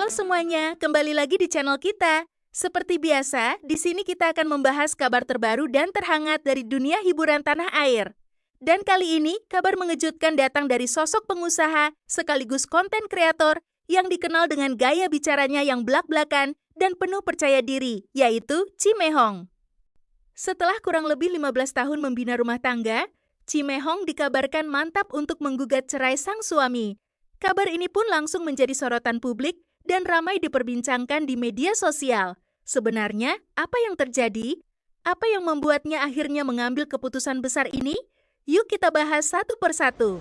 Halo semuanya, kembali lagi di channel kita. Seperti biasa, di sini kita akan membahas kabar terbaru dan terhangat dari dunia hiburan tanah air. Dan kali ini, kabar mengejutkan datang dari sosok pengusaha sekaligus konten kreator yang dikenal dengan gaya bicaranya yang blak-blakan dan penuh percaya diri, yaitu Cimehong. Setelah kurang lebih 15 tahun membina rumah tangga, Cimehong dikabarkan mantap untuk menggugat cerai sang suami. Kabar ini pun langsung menjadi sorotan publik dan ramai diperbincangkan di media sosial. Sebenarnya, apa yang terjadi? Apa yang membuatnya akhirnya mengambil keputusan besar ini? Yuk kita bahas satu persatu.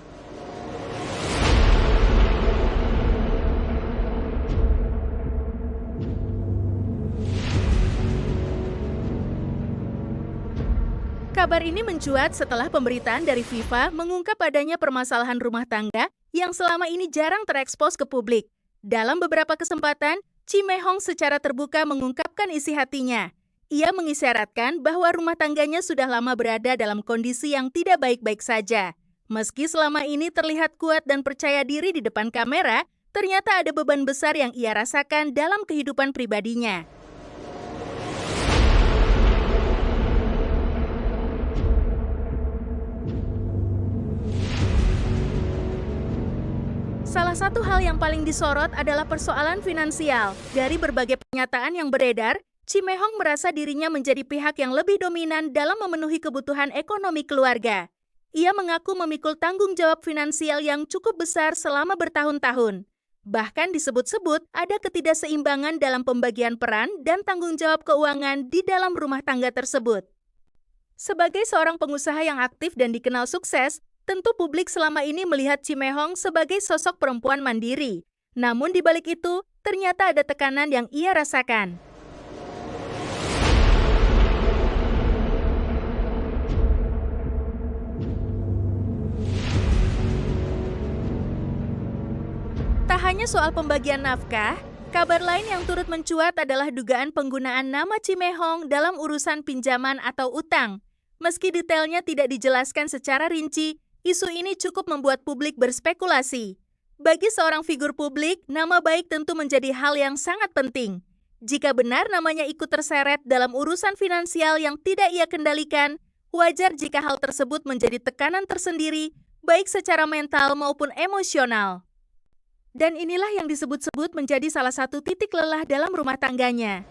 Kabar ini mencuat setelah pemberitaan dari FIFA mengungkap adanya permasalahan rumah tangga yang selama ini jarang terekspos ke publik. Dalam beberapa kesempatan, Cimehong secara terbuka mengungkapkan isi hatinya. Ia mengisyaratkan bahwa rumah tangganya sudah lama berada dalam kondisi yang tidak baik-baik saja. Meski selama ini terlihat kuat dan percaya diri di depan kamera, ternyata ada beban besar yang ia rasakan dalam kehidupan pribadinya. Salah satu hal yang paling disorot adalah persoalan finansial. Dari berbagai pernyataan yang beredar, Cimehong merasa dirinya menjadi pihak yang lebih dominan dalam memenuhi kebutuhan ekonomi keluarga. Ia mengaku memikul tanggung jawab finansial yang cukup besar selama bertahun-tahun. Bahkan disebut-sebut ada ketidakseimbangan dalam pembagian peran dan tanggung jawab keuangan di dalam rumah tangga tersebut. Sebagai seorang pengusaha yang aktif dan dikenal sukses, tentu publik selama ini melihat Cimehong sebagai sosok perempuan mandiri. Namun di balik itu, ternyata ada tekanan yang ia rasakan. Tak hanya soal pembagian nafkah, kabar lain yang turut mencuat adalah dugaan penggunaan nama Cimehong dalam urusan pinjaman atau utang. Meski detailnya tidak dijelaskan secara rinci, isu ini cukup membuat publik berspekulasi. Bagi seorang figur publik, nama baik tentu menjadi hal yang sangat penting. Jika benar namanya ikut terseret dalam urusan finansial yang tidak ia kendalikan, wajar jika hal tersebut menjadi tekanan tersendiri, baik secara mental maupun emosional. Dan inilah yang disebut-sebut menjadi salah satu titik lelah dalam rumah tangganya.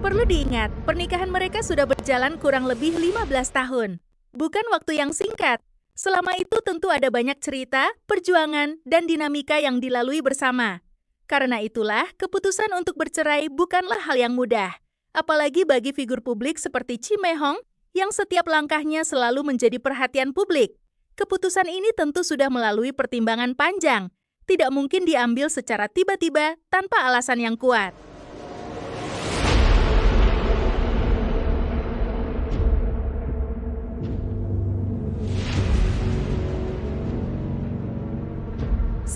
Perlu diingat, pernikahan mereka sudah berjalan kurang lebih 15 tahun. Bukan waktu yang singkat. Selama itu tentu ada banyak cerita, perjuangan, dan dinamika yang dilalui bersama. Karena itulah, keputusan untuk bercerai bukanlah hal yang mudah. Apalagi bagi figur publik seperti Cimehong yang setiap langkahnya selalu menjadi perhatian publik. Keputusan ini tentu sudah melalui pertimbangan panjang. Tidak mungkin diambil secara tiba-tiba tanpa alasan yang kuat.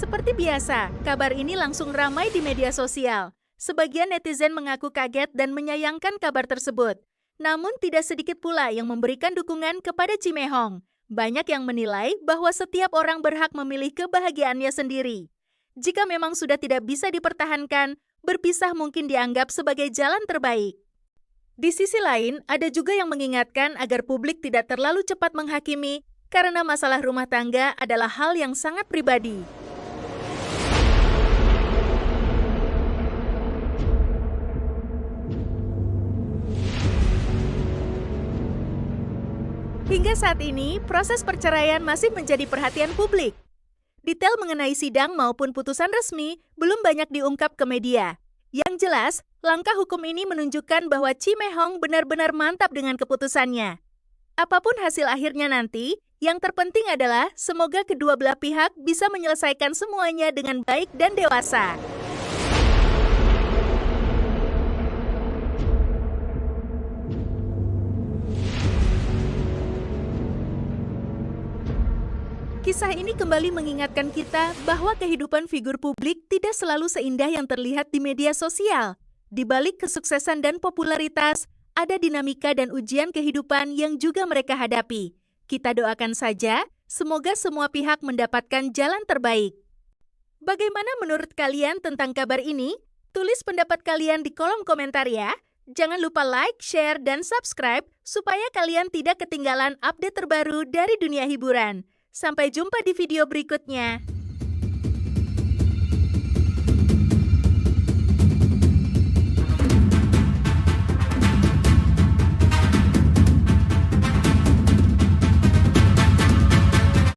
Seperti biasa, kabar ini langsung ramai di media sosial. Sebagian netizen mengaku kaget dan menyayangkan kabar tersebut. Namun tidak sedikit pula yang memberikan dukungan kepada Cimehong. Banyak yang menilai bahwa setiap orang berhak memilih kebahagiaannya sendiri. Jika memang sudah tidak bisa dipertahankan, berpisah mungkin dianggap sebagai jalan terbaik. Di sisi lain, ada juga yang mengingatkan agar publik tidak terlalu cepat menghakimi karena masalah rumah tangga adalah hal yang sangat pribadi. Hingga saat ini, proses perceraian masih menjadi perhatian publik. Detail mengenai sidang maupun putusan resmi belum banyak diungkap ke media. Yang jelas, langkah hukum ini menunjukkan bahwa Cimehong benar-benar mantap dengan keputusannya. Apapun hasil akhirnya nanti, yang terpenting adalah semoga kedua belah pihak bisa menyelesaikan semuanya dengan baik dan dewasa. Kisah ini kembali mengingatkan kita bahwa kehidupan figur publik tidak selalu seindah yang terlihat di media sosial. Di balik kesuksesan dan popularitas, ada dinamika dan ujian kehidupan yang juga mereka hadapi. Kita doakan saja, semoga semua pihak mendapatkan jalan terbaik. Bagaimana menurut kalian tentang kabar ini? Tulis pendapat kalian di kolom komentar ya. Jangan lupa like, share, dan subscribe supaya kalian tidak ketinggalan update terbaru dari dunia hiburan. Sampai jumpa di video berikutnya.